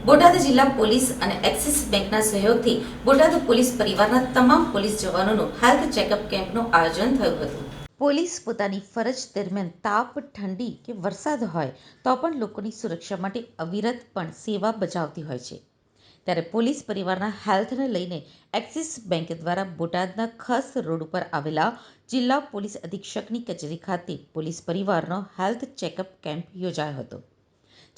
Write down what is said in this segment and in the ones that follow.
બોટાદ જિલ્લા પોલીસ અને એક્સિસ બેંકના સહયોગથી બોટાદ પોલીસ પરિવારના તમામ પોલીસ જવાનોનું હેલ્થ ચેકઅપ કેમ્પનું આયોજન થયું હતું. પોલીસ પોતાની ફરજ દરમિયાન તાપ, ઠંડી કે વરસાદ હોય તો પણ લોકોની સુરક્ષા માટે અવિરત પણ સેવા બજાવતી હોય છે. ત્યારે પોલીસ પરિવારના હેલ્થને લઈને એક્સિસ બેંક દ્વારા બોટાદના ખાસ રોડ ઉપર આવેલા જિલ્લા પોલીસ અધિક્ષકની કચેરી ખાતે પોલીસ પરિવારનો હેલ્થ ચેકઅપ કેમ્પ યોજાયો હતો.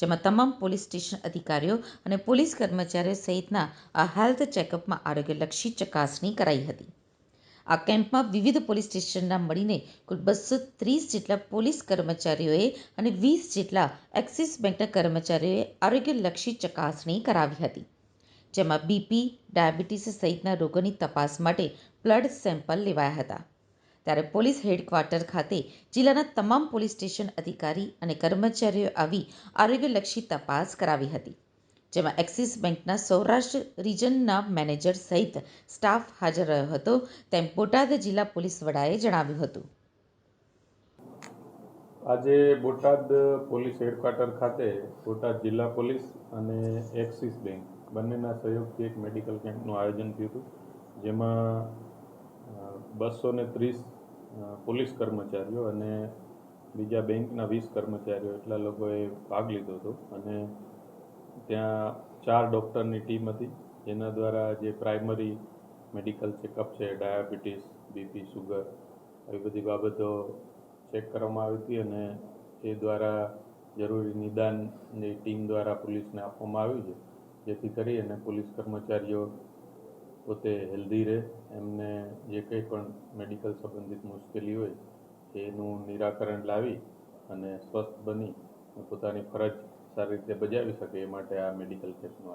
જેમાં તમામ પોલીસ સ્ટેશન અધિકારીઓ અને પોલીસ કર્મચારીઓ સહિતના આ હેલ્થ ચેકઅપમાં આરોગ્યલક્ષી ચકાસણી કરાઈ હતી. આ કેમ્પમાં વિવિધ પોલીસ સ્ટેશનના મળીને કુલ 230 જેટલા પોલીસ કર્મચારીઓએ અને 20 જેટલા એક્સિસ બેંકના કર્મચારીઓએ આરોગ્યલક્ષી ચકાસણી કરાવી હતી. જેમાં બીપી, ડાયાબિટીસ સહિતના રોગોની તપાસ માટે બ્લડ સેમ્પલ લેવાયા હતા. ત્યારે પોલીસ હેડક્વાર્ટર ખાતે જિલ્લાના તમામ પોલીસ સ્ટેશન અધિકારી અને કર્મચારીઓ આવી આરોગ્યલક્ષી તપાસ કરાવી હતી. જેમાં એક્સિસ બેંકના સૌરાષ્ટ્ર રિજનના મેનેજર સહિત સ્ટાફ હાજર રહ્યો હતો, તેમ બોટાદ જિલ્લા પોલીસ વડાએ જણાવ્યું હતું. આજે બોટાદ પોલીસ હેડક્વાર્ટર ખાતે બોટાદ જિલ્લા પોલીસ અને એક્સિસ બેંક બંનેના સહયોગથી એક મેડિકલ કેમ્પનું આયોજન થયું હતું. જેમાં 230 પોલીસ કર્મચારીઓ અને બીજા બેંકના 20 કર્મચારીઓ એટલા લોકોએ ભાગ લીધો હતો. અને ત્યાં 4 ડૉક્ટરની ટીમ હતી, જેના દ્વારા જે પ્રાઇમરી મેડિકલ ચેકઅપ છે, ડાયાબિટીસ, બીપી, સુગર આવી બધી બાબતો ચેક કરવામાં આવી હતી. અને એ દ્વારા જરૂરી નિદાનની ટીમ દ્વારા પોલીસને આપવામાં આવ્યું છે, જેથી કરી અને પોલીસ કર્મચારીઓ પોતે હેલ્ધી રહે, એમને જે કંઈ પણ મેડિકલ સંબંધિત મુશ્કેલી હોય એનું નિરાકરણ લાવી અને સ્વસ્થ બની પોતાની ફરજ સારી રીતે બજાવી શકે એ માટે આ મેડિકલ કેમ્પનું